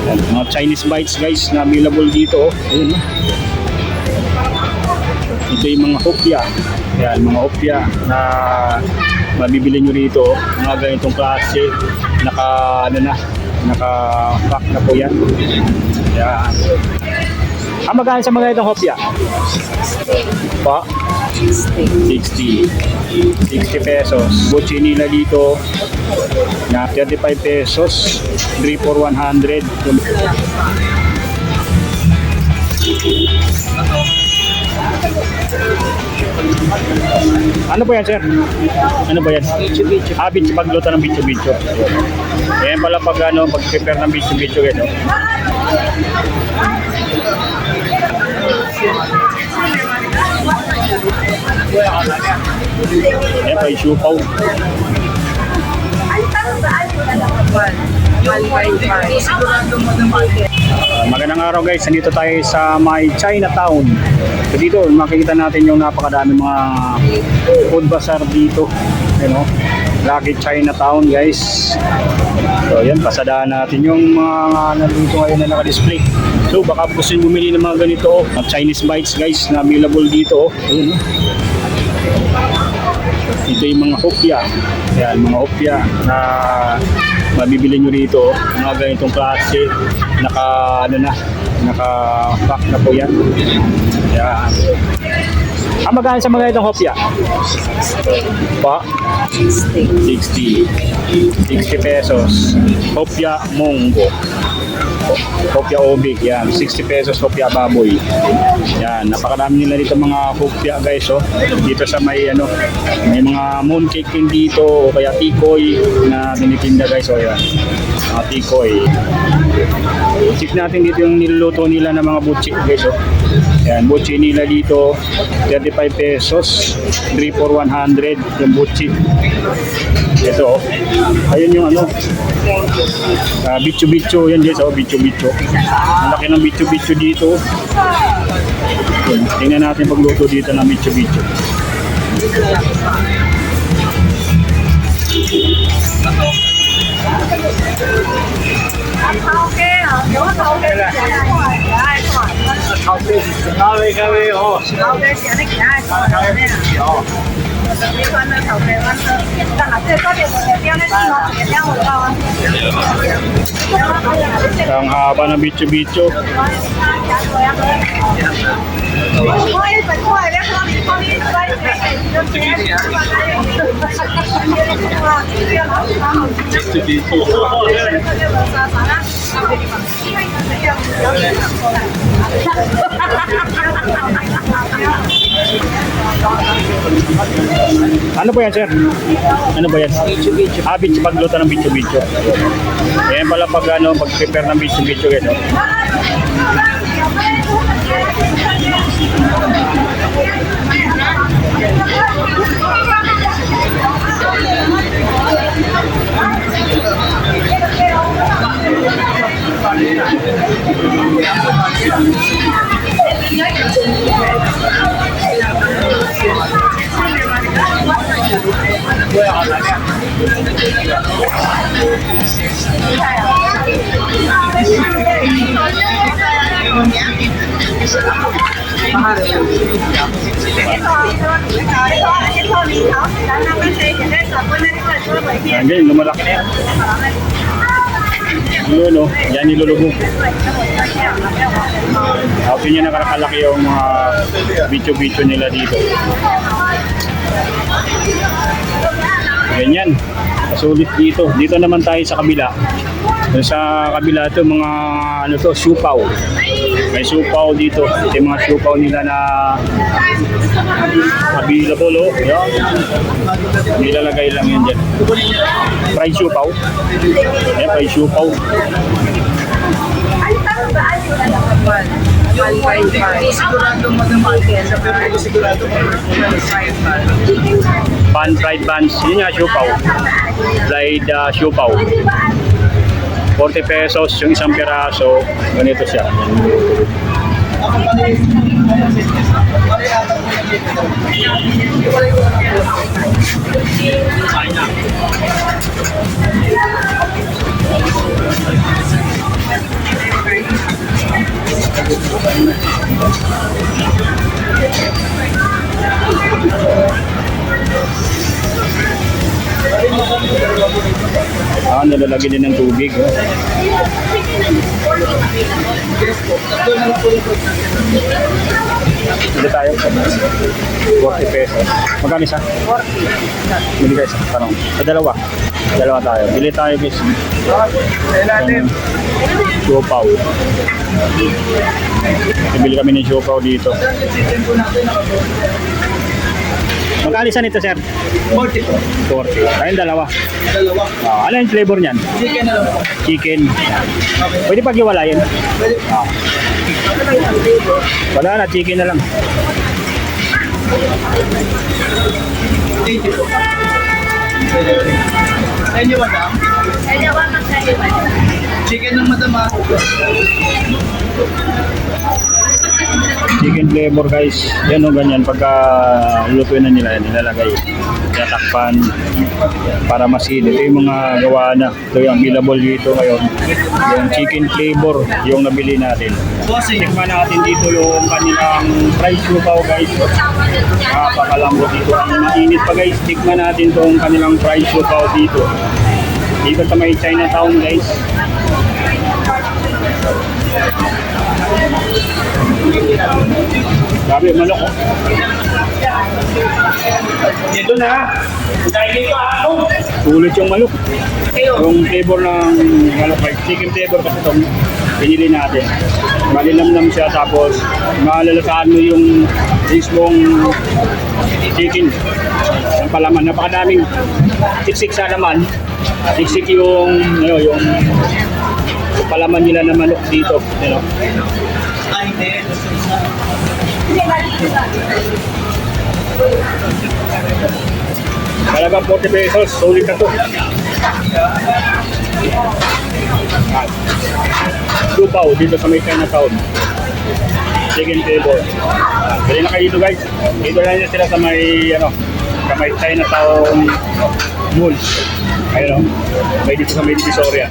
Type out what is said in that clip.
Mga Chinese bites guys na available dito. Ayun, no? Ito yung mga hopya. Yan, mga hopya na mabibili nyo rito. Mga ganitong klase. Naka-pack na po yan. Yan. Magkano sa mga ganitong hopya? Pa? 60 pesos. Butchi nila dito na 35 pesos. 3 for 100. Ano po yan, sir? Ano ba yan? Bicho-bicho. Pagluto ng bicho-bicho. Yan pala pag-prepare ng bicho-bicho. Yan, no? Yan pa yung siupaw. Magandang araw guys, nandito tayo sa may Chinatown. So dito makikita natin yung napakadami mga food bazaar dito. You know, Lucky Chinatown guys. So yan, pasadahan natin yung mga nandito ngayon na naka-display. So baka gusto nyo bumili ng mga ganito, Chinese bites guys na available dito. Ayun, ito yung mga hopya. Yan, mga hopya na mabibili nyo rito. Mga ganitong klase. Naka-pack na po yan. Yan. Magkano sa mga ganitong hopya? Pa? 60 pesos. Hopya Mongo. Hopya Obig, yan, 60 pesos hopya baboy. Yan, napakarami nila dito mga hopya guys, oh. Dito sa may may mga mooncake din dito o kaya tikoy na tinitinda guys, oh yan. Mga tikoy. Check natin dito yung niluluto nila ng mga butchi guys, oh. Yan, butchi nila dito 35 pesos, 3 for 100 yung butchi. Ito, oh. Ayun yung bicho-bicho yan guys, oh, bicho-bicho. Ang laki ng bicho-bicho dito. Tingnan natin pagluto dito ng bicho-bicho. Ang haba ng bicho-bicho. Ano po yan, sir? Ano ba yan? Bicho-bicho. Pagluto ng bicho-bicho. Yan pala pag-prepare ng bicho-bicho. Yan, no? Yan, lumalaki na yan. Yun, no? Yan nilulubog. After nyo nakakalaki yung mga bicho-bicho nila dito. Ganyan. Kasulit dito. Dito naman tayo sa kabila. Sa kabila ito mga siupaw. May siupaw dito. Ito yung mga siupaw nila na available, oh. Yan. Nilalagay lang yan dyan. Fried siupaw. Ayan, fried siupaw. Pan-fried buns. Yun nga, siupaw. Fried siupaw. 40 pesos yung isang piraso. Ganito siya. China. Ah, nalalagyan din ng tubig. Oh. Hindi tayo. 40 pesos. Magkano isa? 40. Bili guys. Tanong. Sa dalawa. Dalawa tayo. Bili tayo guys. Siopaw. Bili kami ng siopaw dito. Magkano isa nito, sir? 40 po. 40. Kayong dalawa. Dalawa. Ah, ano yung flavor niyan? Chicken na lang po. Chicken. Pwede pag-iwalayin? Pwede. Ah. Wala na, chicken na lang. Thank you po. Sa inyo, madam? Chicken ng madam ha. Chicken flavor guys. Yan o ganyan. Pagka lutuin na nila, nilalagay. Tatakpan para masin. Ito yung mga gawa na. Ito yung available dito ngayon. Yung chicken flavor yung nabili natin. Tikman natin dito yung kanilang fried siopaw guys. Napakalambot dito. Ang mainit pa guys. Tikman natin itong kanilang fried siopaw dito. Dito sa may Chinatown guys. Grabe, manok oh. Dito na. Sulit yung manok. Yung flavor ng manok, like chicken flavor kasi itong pinili natin. Malinamnam siya tapos malalasahan mo yung mismong chicken. Ang palaman, napakadaming siksik sa laman. Siksik yung, ano, yung palaman nila na manok dito. You know? Ay, hindi. Talagang 40 pesos, sulit na to. Lupaw dito sa may Chinatown. Chicken flavor. Dali na kayo dito guys. Dito lang sila sa may, ano, sa may Chinatown Mall. Ayun o. May dito sa may Divisoria.